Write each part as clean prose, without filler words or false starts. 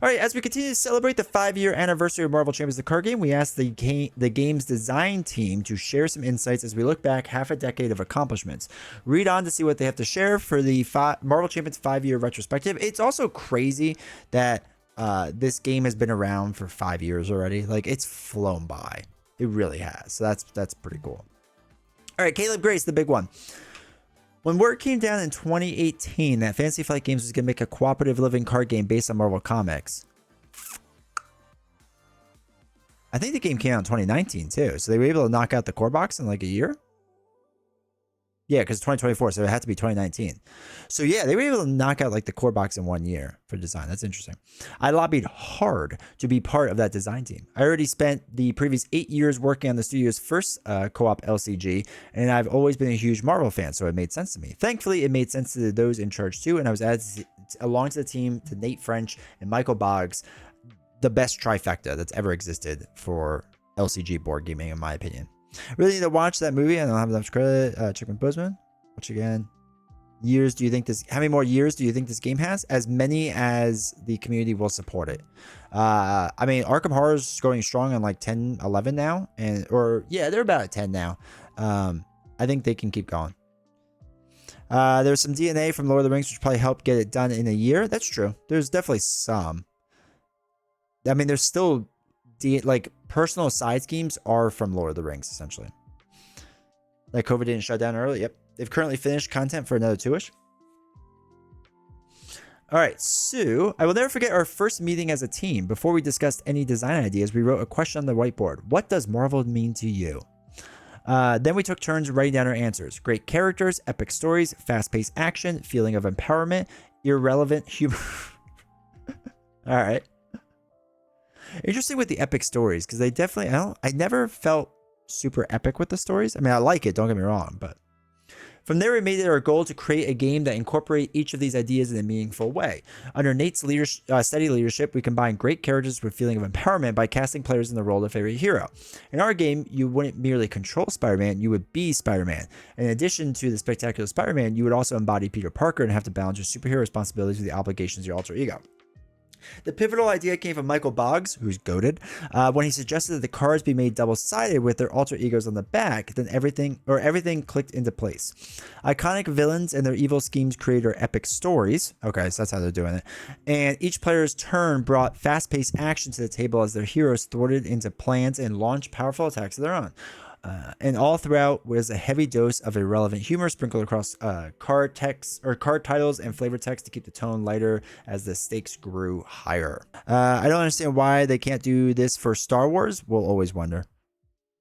All right, as we continue to celebrate the 5-year anniversary of Marvel Champions, the card game, we asked the game's design team to share some insights as we look back half a decade of accomplishments. Read on to see what they have to share for the Marvel Champions 5-year retrospective. It's also crazy that this game has been around for 5 years already. Like, it's flown by. It really has. So that's pretty cool. All right, Caleb Grace, the big one. When word came down in 2018 that Fantasy Flight Games was going to make a cooperative living card game based on Marvel Comics, I think the game came out in 2019 too. So they were able to knock out the core box in like a year. Yeah, because 2024, so it had to be 2019. So yeah, they were able to knock out like the core box in 1 year for design. That's interesting. I lobbied hard to be part of that design team. I already spent the previous 8 years working on the studio's first co-op LCG, and I've always been a huge Marvel fan, so it made sense to me. Thankfully, it made sense to those in charge too, and I was added along to the team to Nate French and Michael Boggs, the best trifecta that's ever existed for LCG board gaming, in my opinion. Really need to watch that movie. I don't have enough credit. Chickman Bozeman. Watch again. Years do you think this? How many more years do you think this game has? As many as the community will support it. I mean, Arkham Horror is going strong on like 10, 11 now, yeah, they're about at 10 now. I think they can keep going. There's some DNA from Lord of the Rings, which probably helped get it done in a year. That's true. There's definitely some. I mean, there's still like personal side schemes are from Lord of the Rings, essentially. Like COVID didn't shut down early. Yep. They've currently finished content for another 2-ish. All right. So I will never forget our first meeting as a team. Before we discussed any design ideas, we wrote a question on the whiteboard. What does Marvel mean to you? Then we took turns writing down our answers. Great characters, epic stories, fast-paced action, feeling of empowerment, irrelevant humor. All right. Interesting with the epic stories, because they definitely, I never felt super epic with the stories. I mean, I like it, don't get me wrong, but from there we made it our goal to create a game that incorporate each of these ideas in a meaningful way. Under Nate's steady leadership, we combined great characters with feeling of empowerment by casting players in the role of their favorite hero. In our game, you wouldn't merely control Spider-Man, you would be Spider-Man. In addition to the spectacular Spider-Man, you would also embody Peter Parker and have to balance your superhero responsibilities with the obligations of your alter ego. The pivotal idea came from Michael Boggs, who's goated, when he suggested that the cards be made double-sided with their alter egos on the back. Then everything clicked into place. Iconic villains and their evil schemes create our epic stories. Okay, so that's how they're doing it. And each player's turn brought fast-paced action to the table as their heroes thwarted into plans and launched powerful attacks of their own. And all throughout was a heavy dose of irrelevant humor sprinkled across card text or card titles and flavor text to keep the tone lighter as the stakes grew higher. I don't understand why they can't do this for Star Wars. We'll always wonder.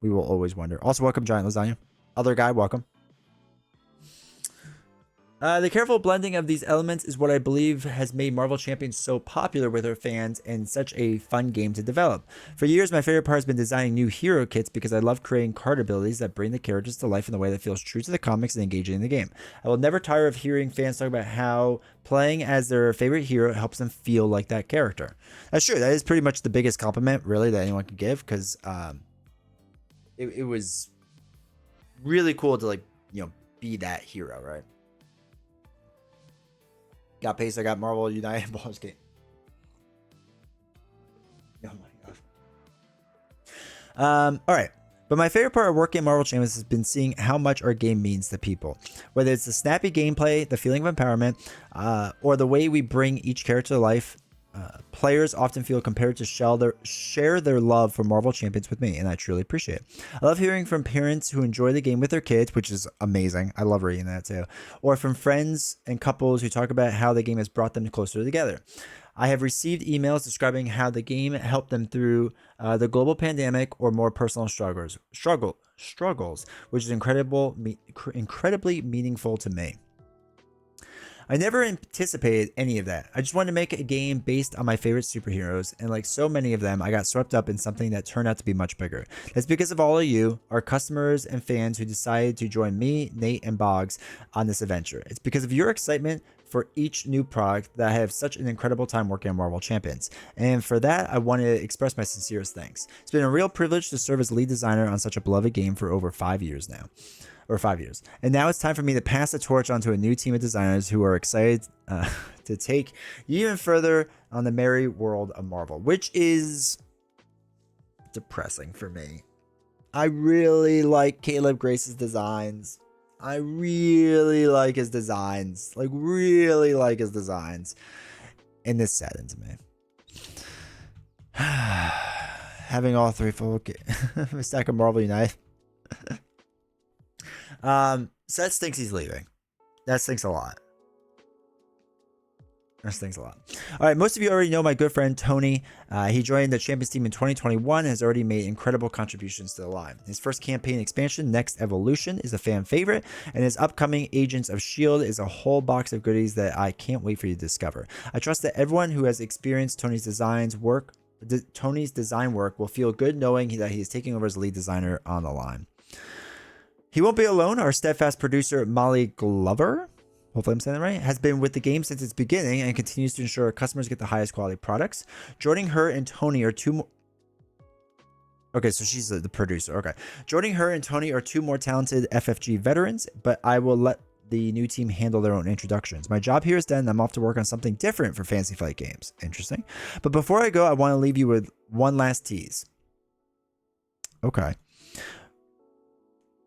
We will always wonder. Also, welcome, Giant Lasagna. Other guy, welcome. The careful blending of these elements is what I believe has made Marvel Champions so popular with our fans and such a fun game to develop. For years, my favorite part has been designing new hero kits because I love creating card abilities that bring the characters to life in a way that feels true to the comics and engaging in the game. I will never tire of hearing fans talk about how playing as their favorite hero helps them feel like that character. That's true. That is pretty much the biggest compliment, really, that anyone can give, because it was really cool to, like, be that hero, right? Got Pace, I got Marvel United Ballers Game. Oh my gosh. All right. But my favorite part of working at Marvel Champions has been seeing how much our game means to people. Whether it's the snappy gameplay, the feeling of empowerment, or the way we bring each character to life, players often feel compelled to share their love for Marvel Champions with me, and I truly appreciate it. I love hearing from parents who enjoy the game with their kids, which is amazing. I love reading that too. Or from friends and couples who talk about how the game has brought them closer together. I have received emails describing how the game helped them through the global pandemic or more personal struggles, which is incredibly meaningful to me. I never anticipated any of that. I just wanted to make a game based on my favorite superheroes, and like so many of them, I got swept up in something that turned out to be much bigger. That's because of all of you, our customers and fans who decided to join me, Nate, and Boggs on this adventure. It's because of your excitement for each new product that I have such an incredible time working on Marvel Champions. And for that, I want to express my sincerest thanks. It's been a real privilege to serve as lead designer on such a beloved game for over 5 years now. or 5 years. And now it's time for me to pass the torch on to a new team of designers who are excited to take you even further on the merry world of Marvel, which is depressing for me. I really like Caleb Grace's designs. I really like his designs. Like, really like his designs. And this saddens me. Having all three full stack of Marvel Unite. Seth thinks he's leaving. That stinks a lot. That stinks a lot. All right, most of you already know my good friend Tony. He joined the Champions team in 2021 and has already made incredible contributions to the line. His first campaign expansion, Next Evolution, is a fan favorite, and his upcoming Agents of S.H.I.E.L.D. is a whole box of goodies that I can't wait for you to discover. I trust that everyone who has experienced Tony's design work will feel good knowing that he is taking over as lead designer on the line. He won't be alone. Our steadfast producer, Molly Glover, hopefully I'm saying that right, has been with the game since its beginning and continues to ensure customers get the highest quality products. Joining her and Tony are two more... Okay, so she's the producer. Okay. Joining her and Tony are two more talented FFG veterans, but I will let the new team handle their own introductions. My job here is done. I'm off to work on something different for Fantasy Flight Games. Interesting. But before I go, I want to leave you with one last tease. Okay.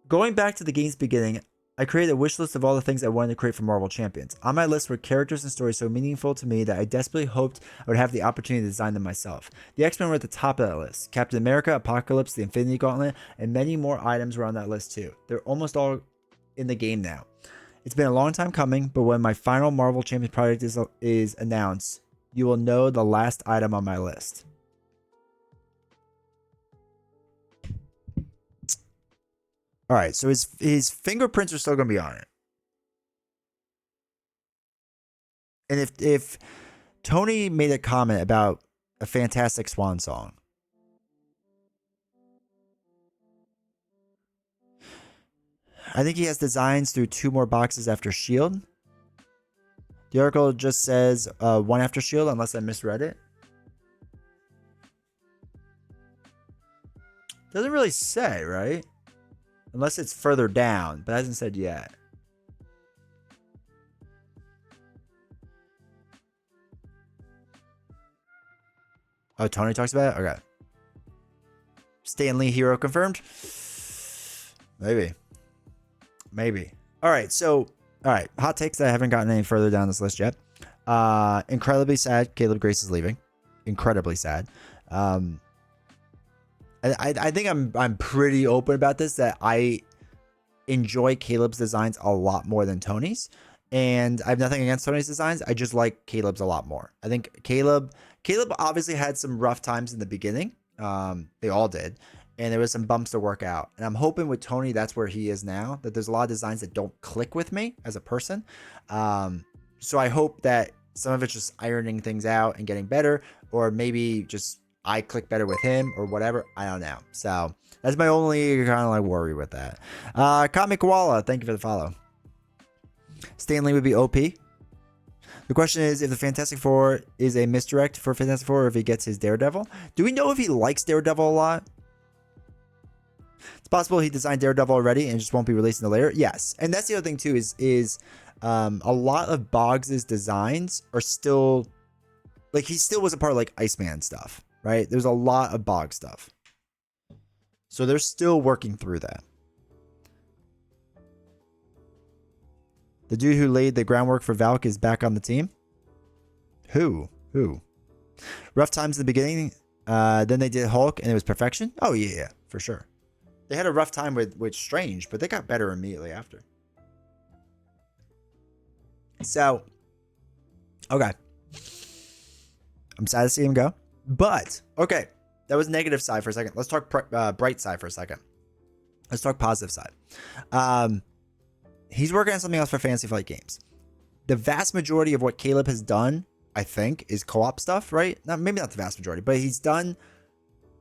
Going back to the game's beginning, I created a wish list of all the things I wanted to create for Marvel Champions. On my list were characters and stories so meaningful to me that I desperately hoped I would have the opportunity to design them myself. The X-Men were at the top of that list. Captain America, Apocalypse, the Infinity Gauntlet, and many more items were on that list too. They're almost all in the game now. It's been a long time coming, but when my final Marvel Champions project is announced, you will know the last item on my list. All right, so his fingerprints are still going to be on it. And if Tony made a comment about a fantastic swan song, I think he has designs through 2 more boxes after S.H.I.E.L.D. The article just says 1 after S.H.I.E.L.D. unless I misread it. Doesn't really say, right? Unless it's further down, but hasn't said yet. Oh, Tony talks about it? Okay. Stan Lee hero confirmed? Maybe. All right, so... All right, hot takes that I haven't gotten any further down this list yet. Incredibly sad Caleb Grace is leaving. Incredibly sad. I think I'm pretty open about this, that I enjoy Caleb's designs a lot more than Tony's. And I have nothing against Tony's designs. I just like Caleb's a lot more. I think Caleb obviously had some rough times in the beginning. They all did. And there was some bumps to work out. And I'm hoping with Tony, that's where he is now, that there's a lot of designs that don't click with me as a person. So I hope that some of it's just ironing things out and getting better, or maybe just I click better with him or whatever. I don't know. So that's my only kind of like worry with that. Kami Koala, thank you for the follow. Stanley would be OP. The question is if the Fantastic Four is a misdirect for Fantastic Four, or if he gets his Daredevil. Do we know if he likes Daredevil a lot? It's possible he designed Daredevil already and just won't be released in the later. Yes. And that's the other thing too, is a lot of Boggs's designs are still, like, he still was a part of like Iceman stuff, right? There's a lot of Boggs stuff. So they're still working through that. The dude who laid the groundwork for Valk is back on the team. Who? Rough times in the beginning. Then they did Hulk and it was perfection. Oh yeah, for sure. They had a rough time with Strange, but they got better immediately after. So, okay. I'm sad to see him go. But, okay. That was negative side for a second. Let's talk bright side for a second. Let's talk positive side. He's working on something else for Fantasy Flight Games. The vast majority of what Caleb has done, I think, is co-op stuff, right? Maybe not the vast majority, but he's done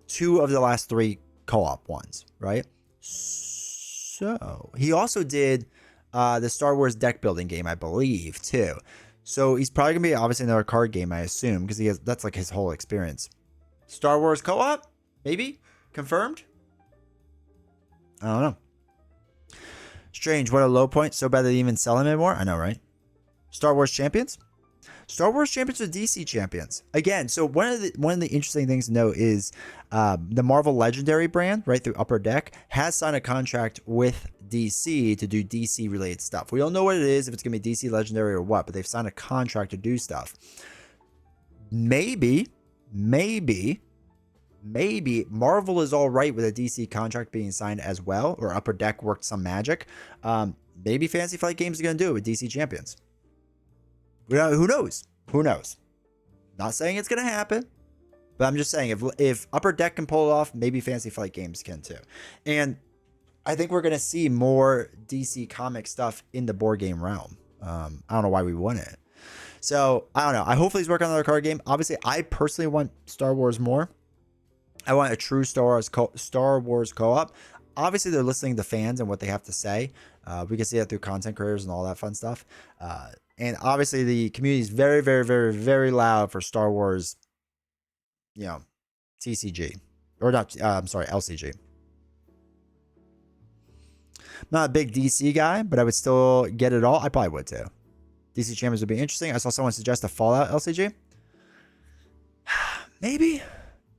2 of the last 3 co-op ones, right? So he also did the Star Wars deck building game, I believe, too. So he's probably gonna be obviously another card game, I assume, because that's like his whole experience. Star Wars co-op, maybe confirmed. I don't know. Strange, what a low point. So bad they didn't even sell him anymore. I know, right? Star Wars Champions? Star Wars Champions are DC champions. Again, so one of the interesting things to note is the Marvel Legendary brand, right, through Upper Deck, has signed a contract with DC to do DC related stuff. We don't know what it is, if it's going to be DC Legendary or what, but they've signed a contract to do stuff. Maybe Marvel is all right with a DC contract being signed as well, or Upper Deck worked some magic. Maybe Fantasy Flight Games are going to do it with DC champions. Who knows? Who knows? Not saying it's going to happen, but I'm just saying if Upper Deck can pull it off, maybe Fantasy Flight Games can too. And I think we're going to see more DC comic stuff in the board game realm. I don't know why we wouldn't. So I don't know. I hopefully he's working on another card game. Obviously, I personally want Star Wars more. I want a true Star Wars co-op. Obviously, they're listening to fans and what they have to say. We can see that through content creators and all that fun stuff. And obviously, the community is very, very, very, very loud for Star Wars, TCG. Or not, I'm sorry, LCG. I'm not a big DC guy, but I would still get it all. I probably would too. DC Champions would be interesting. I saw someone suggest a Fallout LCG. Maybe.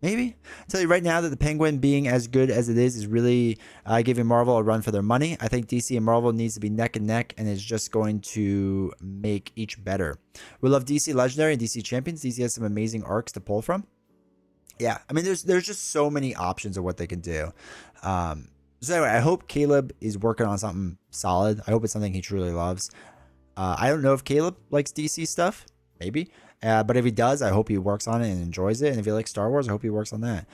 I'll tell you right now that the Penguin being as good as it is really giving Marvel a run for their money. I think DC and Marvel needs to be neck and neck, and it's just going to make each better. We love DC Legendary and DC Champions. DC has some amazing arcs to pull from. Yeah, I mean, there's just so many options of what they can do. So anyway, I hope Caleb is working on something solid. I hope it's something he truly loves. I don't know if Caleb likes DC stuff. Maybe. But if he does, I hope he works on it and enjoys it. And if he likes Star Wars, I hope he works on that.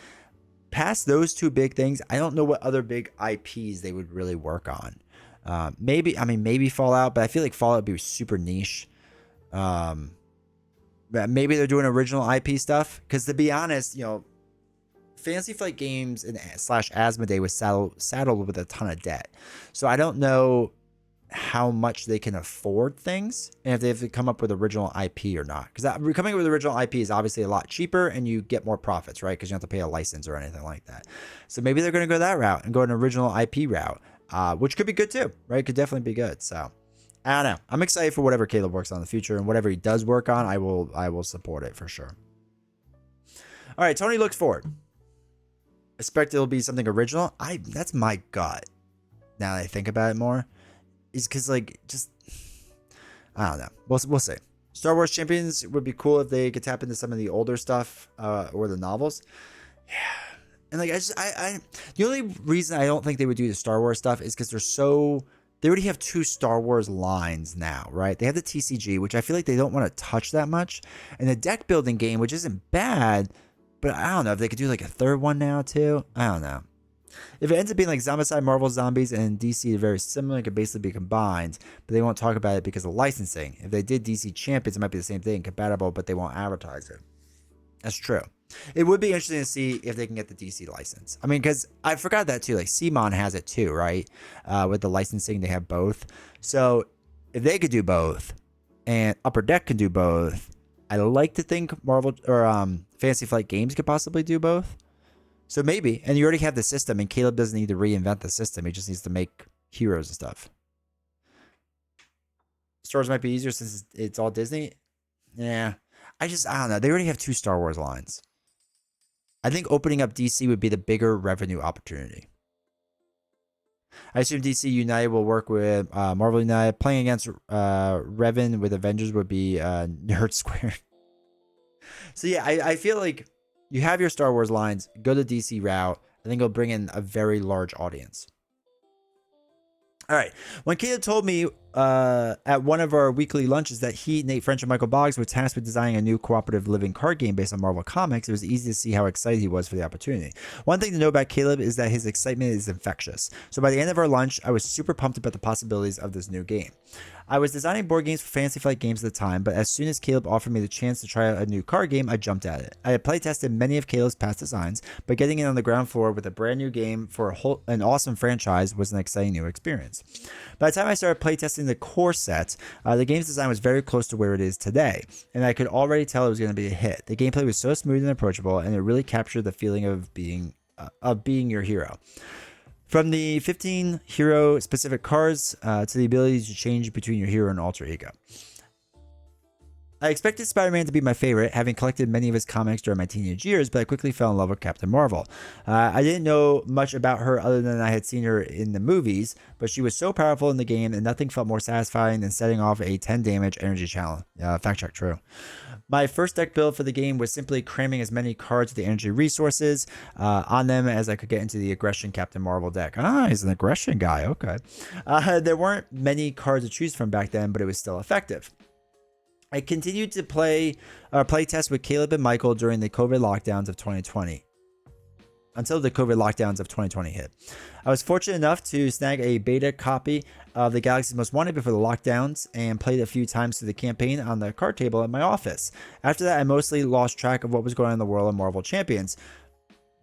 Past those two big things, I don't know what other big IPs they would really work on. Maybe Fallout, but I feel like Fallout would be super niche. Maybe they're doing original IP stuff. Because to be honest, Fantasy Flight Games and / Asmodee was saddled with a ton of debt. So I don't know how much they can afford things and if they have to come up with original IP or not. Because coming up with original IP is obviously a lot cheaper and you get more profits, right? Because you don't have to pay a license or anything like that. So maybe they're going to go that route and go an original IP route, which could be good too, right? Could definitely be good. So I don't know. I'm excited for whatever Caleb works on in the future, and whatever he does work on, I will support it for sure. All right, Tony looks forward. Expect it'll be something original. That's my gut. Now that I think about it more. Is because I don't know. We'll see. Star Wars Champions would be cool if they could tap into some of the older stuff or the novels. Yeah, and the only reason I don't think they would do the Star Wars stuff is because they already have 2 Star Wars lines now, right? They have the TCG, which I feel like they don't want to touch that much, and the deck building game, which isn't bad, but I don't know if they could do like a 3rd one now too. I don't know. If it ends up being like Zombicide, Marvel Zombies, and DC are very similar, it could basically be combined, but they won't talk about it because of licensing. If they did DC Champions, it might be the same thing, compatible, but they won't advertise it. That's true. It would be interesting to see if they can get the DC license. I mean, because I forgot that too. Like CMON has it too, right? With the licensing, they have both. So if they could do both, and Upper Deck can do both, I like to think Marvel or Fantasy Flight Games could possibly do both. So maybe, and you already have the system, and Caleb doesn't need to reinvent the system. He just needs to make heroes and stuff. Star Wars might be easier since it's all Disney. Yeah, I don't know. They already have 2 Star Wars lines. I think opening up DC would be the bigger revenue opportunity. I assume DC United will work with Marvel United. Playing against Revan with Avengers would be nerd squared. So yeah, I feel like you have your Star Wars lines, go the DC route, I think it'll bring in a very large audience. All right. When Caleb told me at one of our weekly lunches that he, Nate French, and Michael Boggs were tasked with designing a new cooperative living card game based on Marvel Comics, it was easy to see how excited he was for the opportunity. One thing to know about Caleb is that his excitement is infectious. So by the end of our lunch, I was super pumped about the possibilities of this new game. I was designing board games for Fantasy Flight Games at the time, but as soon as Caleb offered me the chance to try out a new card game, I jumped at it. I had playtested many of Caleb's past designs, but getting in on the ground floor with a brand new game for an awesome franchise was an exciting new experience. By the time I started playtesting the core set, the game's design was very close to where it is today, and I could already tell it was going to be a hit. The gameplay was so smooth and approachable, and it really captured the feeling of being your hero. From the 15 hero specific cards to the ability to change between your hero and alter ego. I expected Spider-Man to be my favorite, having collected many of his comics during my teenage years, but I quickly fell in love with Captain Marvel. I didn't know much about her other than I had seen her in the movies, but she was so powerful in the game and nothing felt more satisfying than setting off a 10 damage energy challenge. Fact check, true. My first deck build for the game was simply cramming as many cards with the energy resources on them as I could get into the aggression Captain Marvel deck. He's an aggression guy. Okay. There weren't many cards to choose from back then, but it was still effective. I continued to play test with Caleb and Michael during the COVID lockdowns of 2020. Until the COVID lockdowns of 2020 hit. I was fortunate enough to snag a beta copy of the Galaxy's Most Wanted before the lockdowns and played a few times through the campaign on the card table at my office. After that, I mostly lost track of what was going on in the world of Marvel Champions.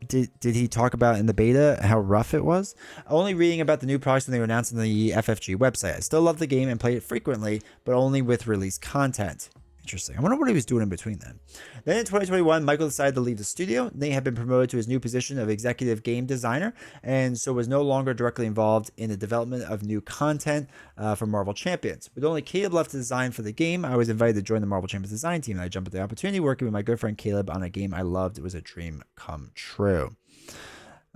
Did he talk about in the beta how rough it was? Only reading about the new products when they were announced on the FFG website. I still love the game and play it frequently, but only with released content. Interesting. I wonder what he was doing in between then. Then in 2021, Michael decided to leave the studio. Nate had been promoted to his new position of executive game designer, and so was no longer directly involved in the development of new content for Marvel Champions. With only Caleb left to design for the game, I was invited to join the Marvel Champions design team, and I jumped at the opportunity working with my good friend Caleb on a game I loved. It was a dream come true.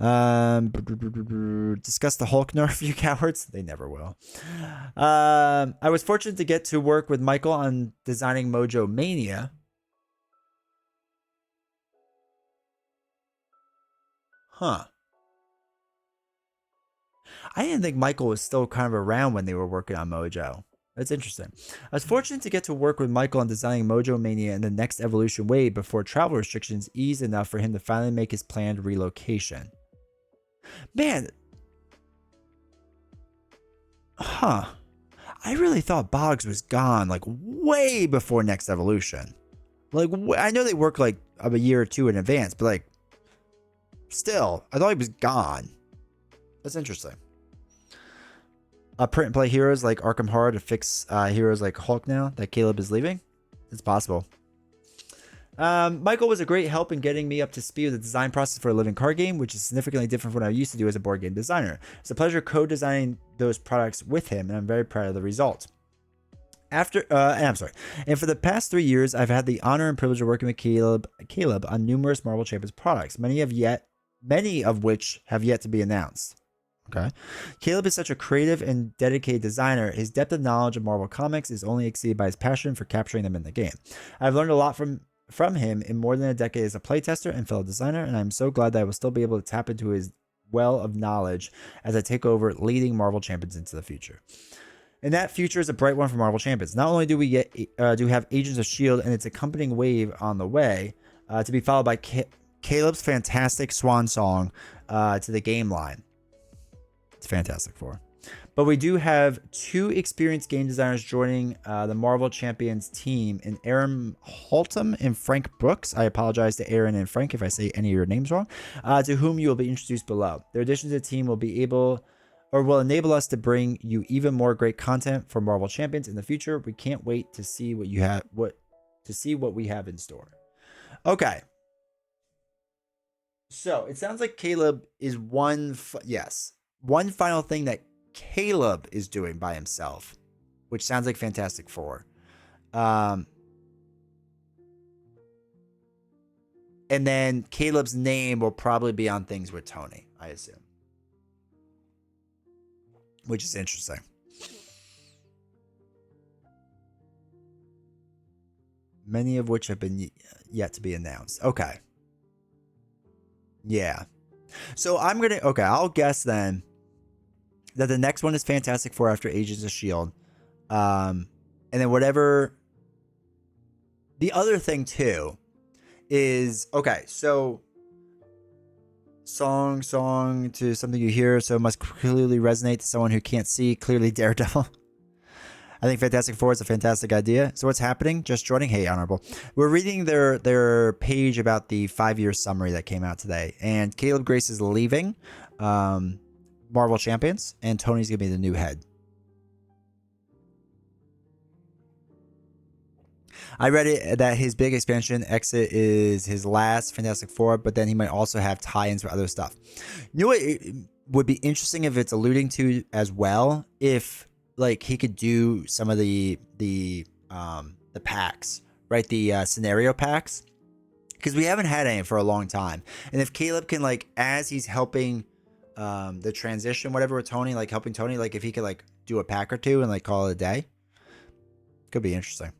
Discuss the Hulk nerf, you cowards. They never will. I was fortunate to get to work with Michael on designing Mojo Mania. Huh. I didn't think Michael was still kind of around when they were working on Mojo. That's interesting. I was fortunate to get to work with Michael on designing Mojo Mania and the next evolution wave before travel restrictions eased enough for him to finally make his planned relocation. Man. Huh. I really thought Boggs was gone like way before next evolution. Like, I know they work like a year or two in advance, but like, still, I thought he was gone. That's interesting. Print and play heroes like Arkham Horror to fix heroes like Hulk now that Caleb is leaving. It's possible. Michael was a great help in getting me up to speed with the design process for a living card game, which is significantly different from what I used to do as a board game designer. It's a pleasure co-designing those products with him, and I'm very proud of the result. And for the past 3 years, I've had the honor and privilege of working with Caleb on numerous Marvel Champions products, many of which have yet to be announced. Okay. Caleb is such a creative and dedicated designer. His depth of knowledge of Marvel Comics is only exceeded by his passion for capturing them in the game. I've learned a lot from him in more than a decade as a playtester and fellow designer, and I'm so glad that I will still be able to tap into his well of knowledge as I take over leading Marvel Champions into the future. And that future is a bright one for Marvel Champions. Not only do we have Agents of S.H.I.E.L.D. and its accompanying wave on the way, to be followed by Caleb's fantastic swan song to the game line. It's Fantastic Four. But we do have 2 experienced game designers joining the Marvel Champions team in Aaron Haltom and Frank Brooks. I apologize to Aaron and Frank if I say any of your names wrong, to whom you will be introduced below. Their addition to the team will enable us to bring you even more great content for Marvel Champions in the future. We can't wait to see what we have in store. Okay. So it sounds like Caleb is one final thing that Caleb is doing by himself, which sounds like Fantastic Four. And then Caleb's name will probably be on things with Tony, I assume. Which is interesting. Many of which have been yet to be announced. Okay. Yeah. So I'll guess then that the next one is Fantastic Four after Agents of S.H.I.E.L.D. And then whatever. The other thing too is, okay, so song to something you hear, so it must clearly resonate to someone who can't see, clearly Daredevil. I think Fantastic Four is a fantastic idea. So what's happening? Just joining. Hey, Honorable. We're reading their page about the 5-year summary that came out today. And Caleb Grace is leaving Marvel Champions, and Tony's going to be the new head. I read it that his big expansion exit is his last Fantastic Four, but then he might also have tie-ins for other stuff. You know what? would be interesting if it's alluding to as well, if like he could do some of the packs, right? The scenario packs, because we haven't had any for a long time. And if Caleb can, like, as he's helping the transition, whatever, with Tony, like helping Tony, like if he could like do a pack or two and like call it a day, could be interesting.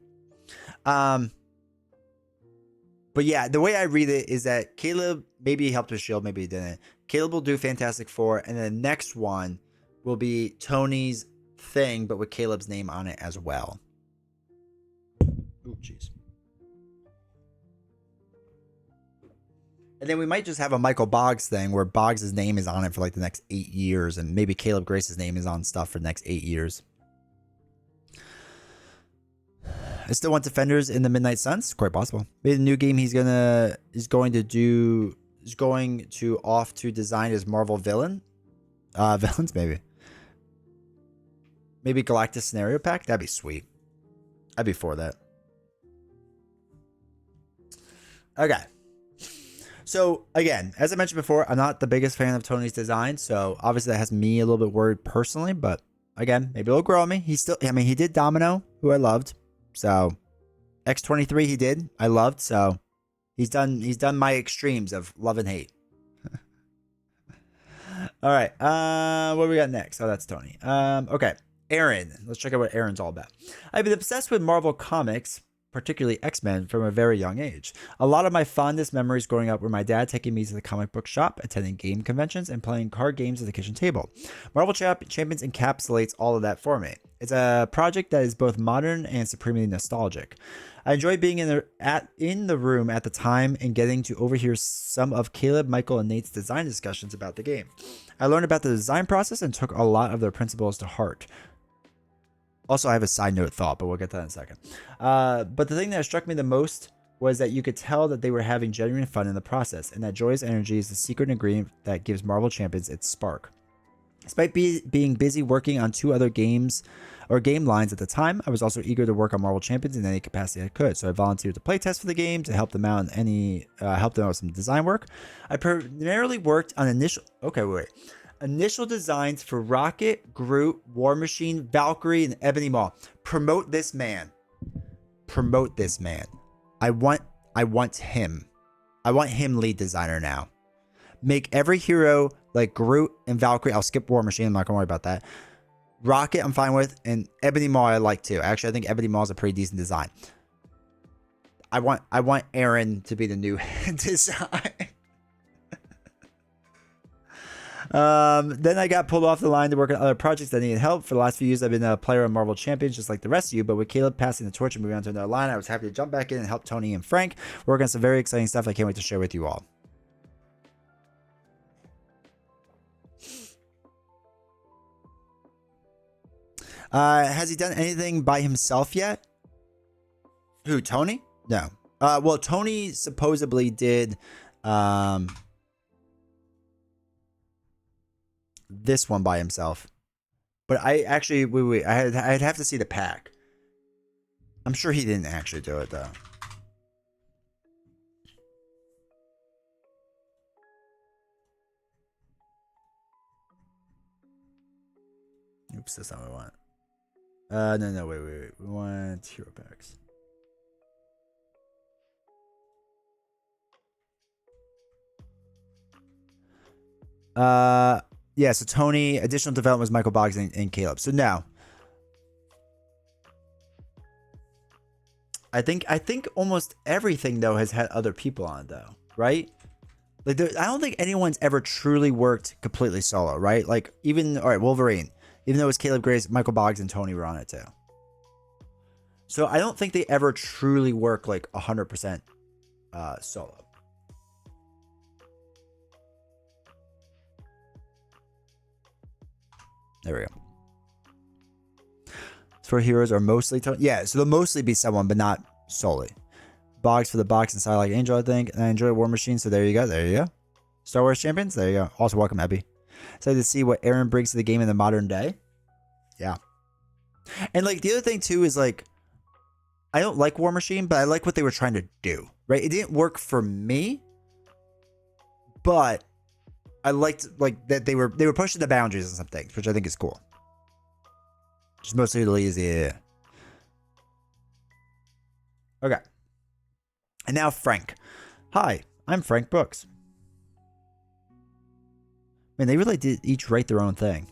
But yeah, the way I read it is that Caleb, maybe he helped with Shield, maybe he didn't. Caleb will do Fantastic Four, and then the next one will be Tony's thing, but with Caleb's name on it as well. Oh, jeez. And then we might just have a Michael Boggs thing where Boggs' name is on it for like the next 8 years, and maybe Caleb Grace's name is on stuff for the next 8 years. I still want Defenders in the Midnight Suns. Quite possible. Maybe the new game is going to off to design his Marvel villains, maybe. Maybe Galactus scenario pack. That'd be sweet. I'd be for that. Okay. So again, as I mentioned before, I'm not the biggest fan of Tony's design, so obviously that has me a little bit worried personally, but again, maybe it'll grow on me. He did Domino, who I loved. So X23 he did. I loved. So he's done my extremes of love and hate. All right. What do we got next? Oh, that's Tony. Okay. Aaron. Let's check out what Aaron's all about. I've been obsessed with Marvel Comics, particularly X-Men, from a very young age. A lot of my fondest memories growing up were my dad taking me to the comic book shop, attending game conventions, and playing card games at the kitchen table. Marvel Champions encapsulates all of that for me. It's a project that is both modern and supremely nostalgic. I enjoy being in the room at the time and getting to overhear some of Caleb, Michael, and Nate's design discussions about the game. I learned about the design process and took a lot of their principles to heart. Also, I have a side note thought, but we'll get to that in a second. But the thing that struck me the most was that you could tell that they were having genuine fun in the process, and that joyous energy is the secret ingredient that gives Marvel Champions its spark. Despite being busy working on 2 other games or game lines at the time, I was also eager to work on Marvel Champions in any capacity I could. So I volunteered to playtest for the game, to help them out in help them out with some design work. I primarily worked on initial designs for Rocket, Groot, War Machine, Valkyrie, and Ebony Maw. Promote this man. Promote this man. I want him. I want him lead designer now. Make every hero like Groot and Valkyrie. I'll skip War Machine. I'm not gonna worry about that. Rocket, I'm fine with, and Ebony Maw I like too. Actually, I think Ebony Maw is a pretty decent design. I want Aaron to be the new design. Then I got pulled off the line to work on other projects that needed help. For the last few years, I've been a player on Marvel Champions, just like the rest of you. But with Caleb passing the torch and moving on to another line, I was happy to jump back in and help Tony and Frank work on some very exciting stuff I can't wait to share with you all. Has he done anything by himself yet? Who, Tony? No. Well, Tony supposedly did this one by himself. But I actually wait. I'd have to see the pack. I'm sure he didn't actually do it though. Oops, that's not what I want. No, wait. We want hero packs. Yeah, so Tony, additional development was Michael Boggs and Caleb. So now, I think almost everything though has had other people on it though, right? Like I don't think anyone's ever truly worked completely solo, right? Like even Wolverine, even though it was Caleb Grace, Michael Boggs and Tony were on it too. So I don't think they ever truly work like 100% solo. There we go. For heroes are mostly Tony. Yeah, so they'll mostly be someone, but not solely. Boggs for the box inside like Angel, I think. And I enjoy War Machine, so there you go. There you go. Star Wars Champions, there you go. Also, welcome, Abby. Excited to see what Aaron brings to the game in the modern day. Yeah. And like the other thing too is like, I don't like War Machine, but I like what they were trying to do, right? It didn't work for me, but I liked like that they were pushing the boundaries on some things, which I think is cool. Just mostly lazy. Yeah. Okay. And now Frank. Hi, I'm Frank Brooks. Man, they really did each write their own thing.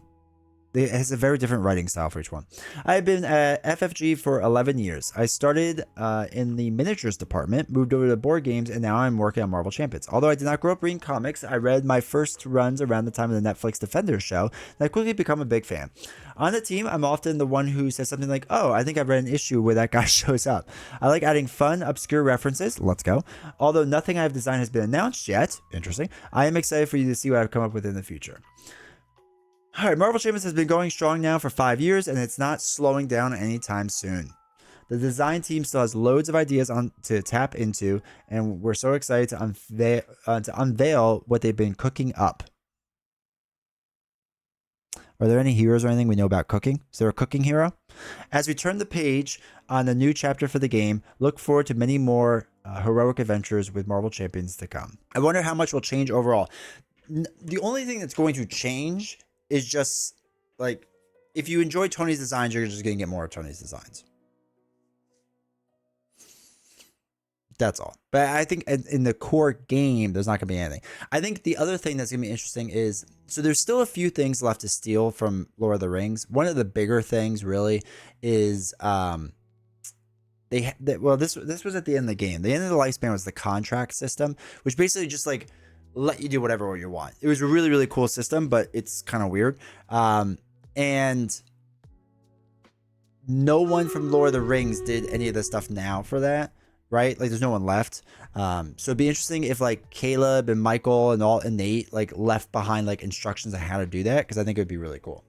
It has a very different writing style for each one. I have been at FFG for 11 years. I started in the miniatures department, moved over to board games, and now I'm working on Marvel Champions. Although I did not grow up reading comics, I read my first runs around the time of the Netflix Defenders show, and I quickly become a big fan. On the team, I'm often the one who says something like, oh, I think I've read an issue where that guy shows up. I like adding fun, obscure references. Let's go. Although nothing I've designed has been announced yet, interesting, I am excited for you to see what I've come up with in the future. All right, Marvel Champions has been going strong now for 5 years, and it's not slowing down anytime soon. The design team still has loads of ideas to tap into, and we're so excited to unveil what they've been cooking up. Are there any heroes or anything we know about cooking? Is there a cooking hero? As we turn the page on the new chapter for the game, look forward to many more heroic adventures with Marvel Champions to come. I wonder how much will change overall. The only thing that's going to change is just like if you enjoy Tony's designs, you're just gonna get more of Tony's designs. That's all. But I think in the core game, there's not gonna be anything. I think the other thing that's gonna be interesting is so there's still a few things left to steal from Lord of the Rings. One of the bigger things really is this was at the end of the game. The end of the lifespan was the contract system, which basically just like let you do whatever you want. It was a really, really cool system, but it's kind of weird. And no one from Lord of the Rings did any of the stuff now for that, right? Like there's no one left. So it'd be interesting if like Caleb and Michael and Nate like left behind like instructions on how to do that, because I think it would be really cool.